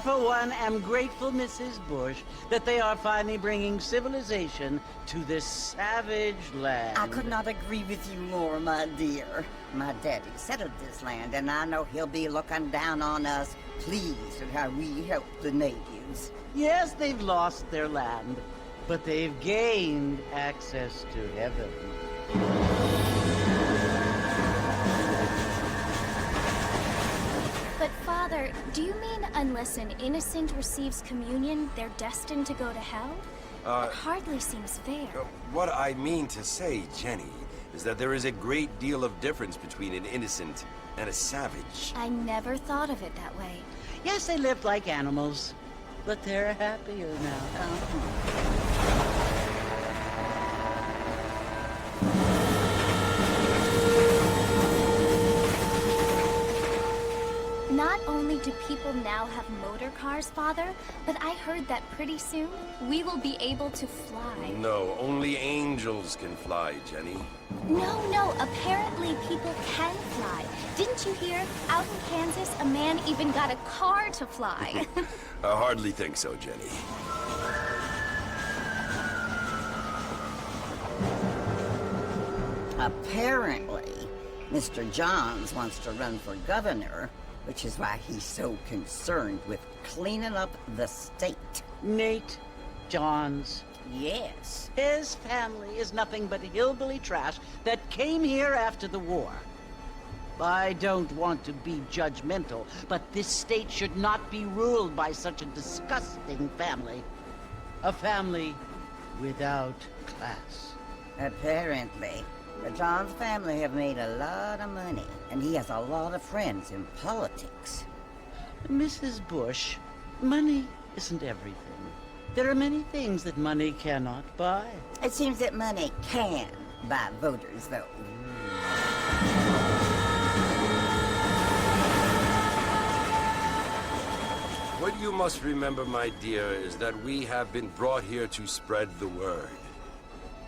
for one, am grateful, Mrs. Bush, that they are finally bringing civilization to this savage land. I could not agree with you more, my dear. My daddy settled this land, and I know he'll be looking down on us, pleased at how we help the natives. Yes, they've lost their land, but they've gained access to heaven. But Father, do you mean unless an innocent receives communion, they're destined to go to hell? It hardly seems fair. What I mean to say, Jenny, is that there is a great deal of difference between an innocent and a savage. I never thought of it that way. Yes, they lived like animals, but they're happier now. Not only do people now have motor cars, Father, but I heard that pretty soon we will be able to fly. No, only angels can fly, Jenny. No, apparently people can fly. Didn't you hear? Out in Kansas, a man even got a car to fly. I hardly think so, Jenny. Apparently, Mr. Johns wants to run for governor, which is why he's so concerned with cleaning up the state. Nate Johns. Yes. His family is nothing but hillbilly trash that came here after the war. I don't want to be judgmental, but this state should not be ruled by such a disgusting family. A family without class. Apparently. The Johns family have made a lot of money, and he has a lot of friends in politics. Mrs. Bush, money isn't everything. There are many things that money cannot buy. It seems that money can buy voters, though. What you must remember, my dear, is that we have been brought here to spread the word.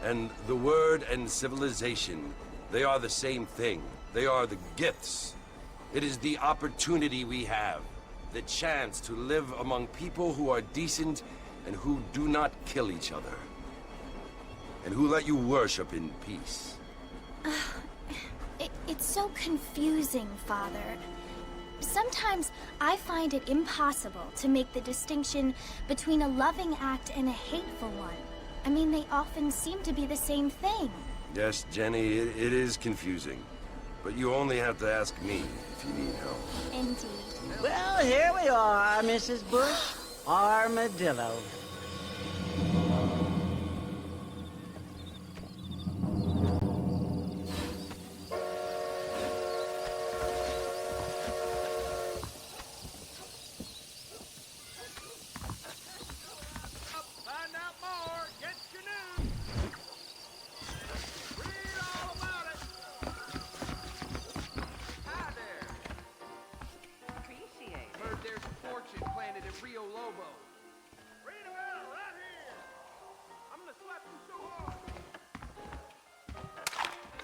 And the word and civilization, they are the same thing. They are the gifts. It is the opportunity we have, the chance to live among people who are decent and who do not kill each other, and who let you worship in peace. It's so confusing, Father. Sometimes I find it impossible to make the distinction between a loving act and a hateful one. I mean, they often seem to be the same thing. Yes, Jenny, it is confusing. But you only have to ask me if you need help. Indeed. Well, here we are, Mrs. Bush. Armadillo.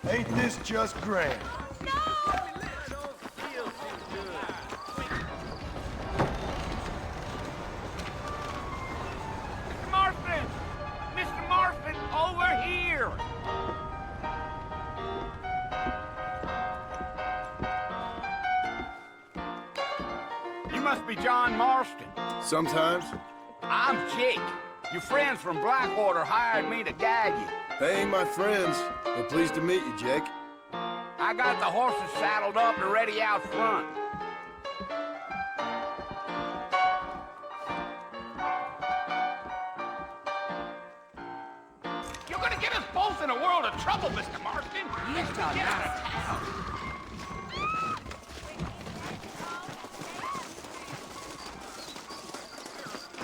Ain't this just grand? Mr. Marston, over here! You must be John Marston. Sometimes. I'm Jake. Your friends from Blackwater hired me to guide you. They ain't my friends, but pleased to meet you, Jake. I got the horses saddled up and ready out front. You're gonna get us both in a world of trouble, Mr. Marston. Let's get out of town.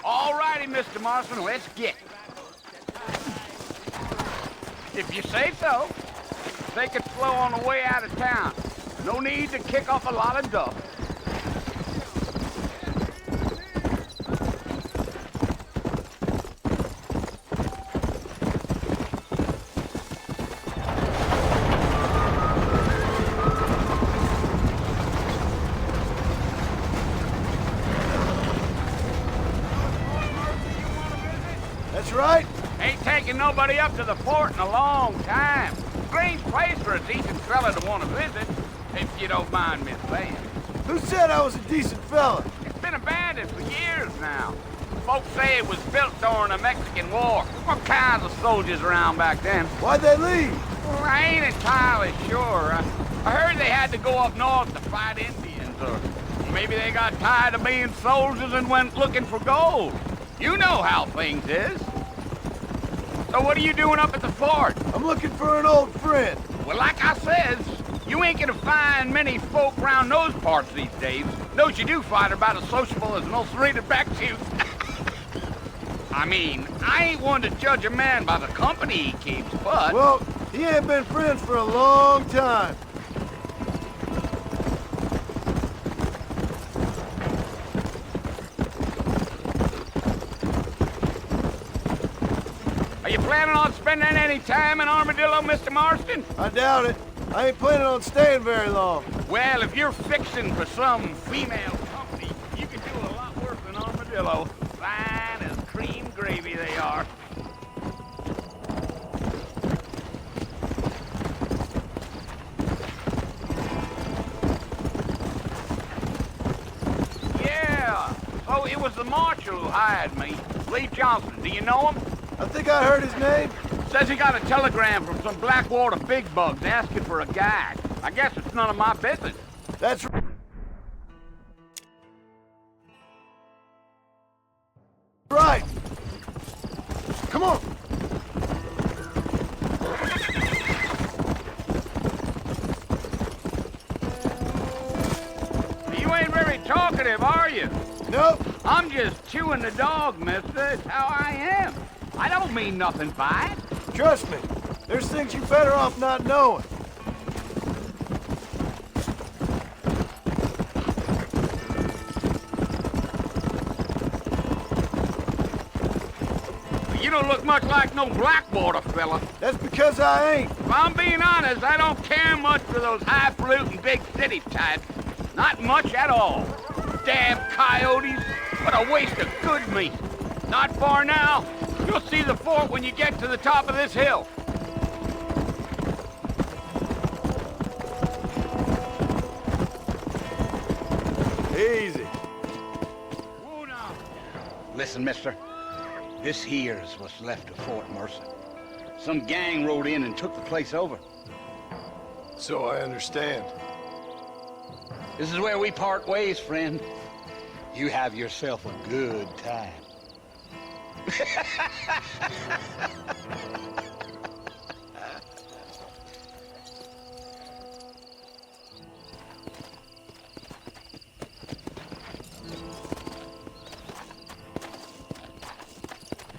All righty, Mr. Marston, let's get it. If you say so. They could flow on the way out of town. No need to kick off a lot of dust. right? Ain't taking nobody up to the fort in a long time. Strange place for a decent fella to want to visit, if you don't mind me saying. Who said I was a decent fella? It's been abandoned for years now. Folks say it was built during the Mexican War. All kinds of soldiers around back then. Why'd they leave? Well, I ain't entirely sure. I heard they had to go up north to fight Indians, or maybe they got tired of being soldiers and went looking for gold. You know how things is. So what are you doing up at the fort? I'm looking for an old friend. Well, like I says, you ain't gonna find many folk around those parts these days. Those you do find are about as sociable as an ulcerated back tooth. I mean, I ain't one to judge a man by the company he keeps, but... Well, he ain't been friends for a long time. Are you planning on spending any time in Armadillo, Mr. Marston? I doubt it. I ain't planning on staying very long. Well, if you're fixing for some female company, you can do a lot worse than Armadillo. Fine as cream gravy they are. Yeah, so it was the marshal who hired me. Lee Johnson, do you know him? I think I heard his name. Says he got a telegram from some Blackwater big bugs asking for a guide. I guess it's none of my business. That's right. Come on. You ain't very talkative, are you? Nope. I'm just chewing the dog, mister. It's how I am. I don't mean nothing by it. Trust me. There's things you're better off not knowing. You don't look much like no Blackwater fella. That's because I ain't. If I'm being honest, I don't care much for those highfalutin big city types. Not much at all. Damn coyotes. What a waste of good meat. Not far now. You'll see the fort when you get to the top of this hill. Easy. Whoa now. Listen, mister. This here is what's left of Fort Mercer. Some gang rode in and took the place over. So I understand. This is where we part ways, friend. You have yourself a good time.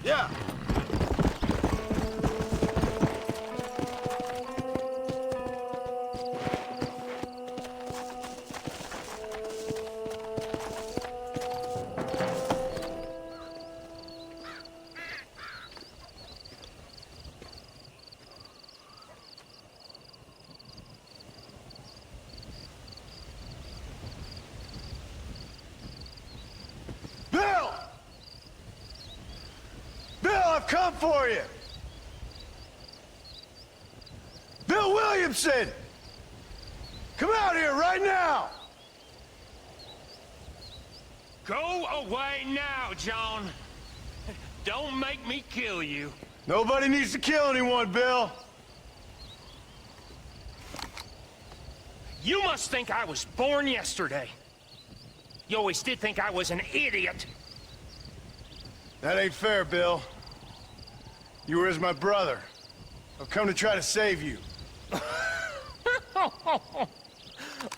Yeah. Bill! Bill, I've come for you! Bill Williamson! Come out here right now! Go away now, John. Don't make me kill you. Nobody needs to kill anyone, Bill. You must think I was born yesterday. You always did think I was an idiot. That ain't fair, Bill. You were as my brother. I've come to try to save you.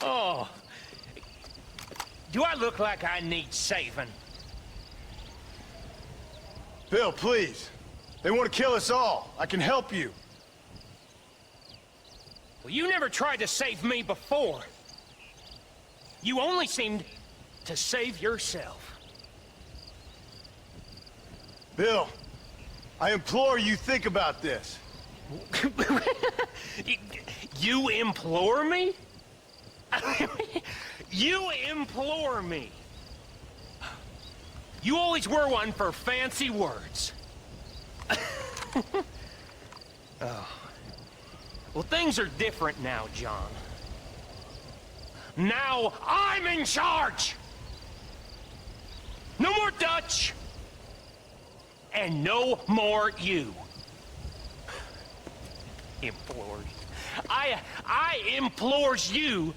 Oh. Do I look like I need saving? Bill, please. They want to kill us all. I can help you. Well, you never tried to save me before. You only seemed to save yourself. Bill, I implore you think about this. You implore me? You implore me. You always were one for fancy words. Oh. Well, things are different now, John. Now I'm in charge! No more Dutch! And no more you. Implores. I implores you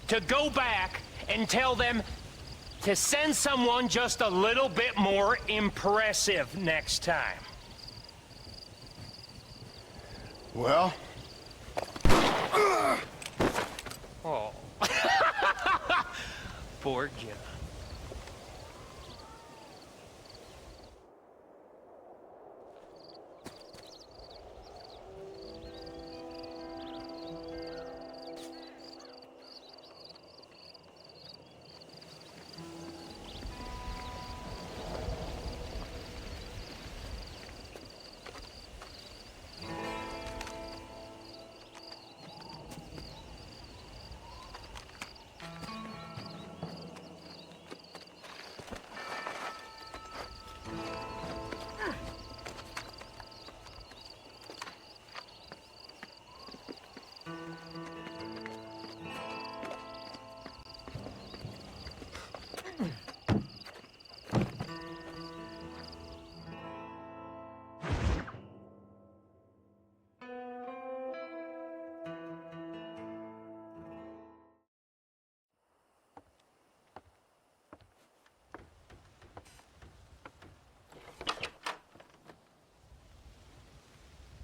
to go back and tell them to send someone just a little bit more impressive next time. Well? Oh. Poor John.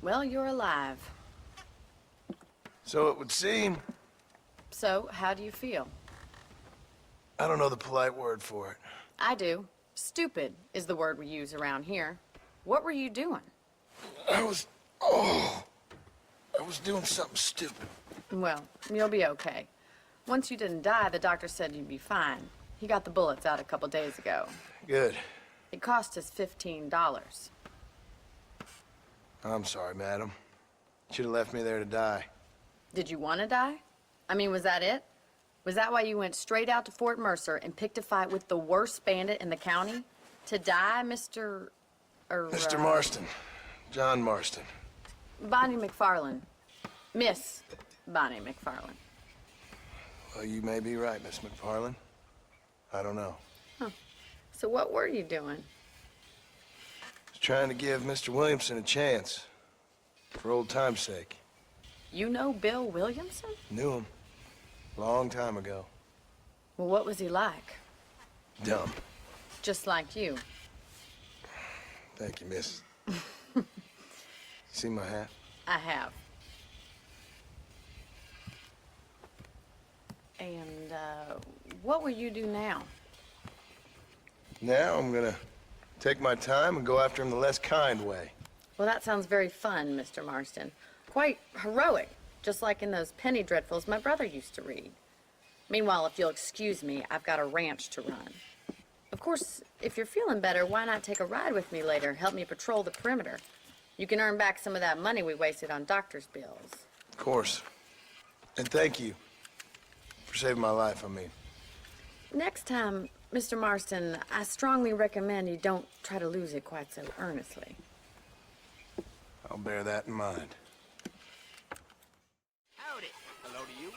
Well, you're alive. So it would seem. So, how do you feel? I don't know the polite word for it. I do. Stupid is the word we use around here. What were you doing? I was doing something stupid. Well, you'll be okay. Once you didn't die, the doctor said you'd be fine. He got the bullets out a couple days ago. Good. It cost us $15. I'm sorry, madam. Should have left me there to die. Did you want to die? I mean, was that it? Was that why you went straight out to Fort Mercer and picked a fight with the worst bandit in the county? To die, Mr. Mr. Marston. John Marston. Bonnie McFarlane. Miss Bonnie McFarlane. Well, you may be right, Miss McFarlane. I don't know. Huh. So what were you doing? Was trying to give Mr. Williamson a chance. For old time's sake. You know Bill Williamson? Knew him. Long time ago. Well, what was he like? Dumb. Just like you. Thank you, miss. See my hat? I have. And, what will you do now? Now I'm gonna take my time and go after him the less kind way. Well, that sounds very fun, Mr. Marston. Quite heroic, just like in those penny dreadfuls my brother used to read. Meanwhile, if you'll excuse me, I've got a ranch to run. Of course, if you're feeling better, why not take a ride with me later? Help me patrol the perimeter. You can earn back some of that money we wasted on doctor's bills. Of course. And thank you for saving my life, I mean. Next time, Mr. Marston, I strongly recommend you don't try to lose it quite so earnestly. I'll bear that in mind. Howdy. Hello to you.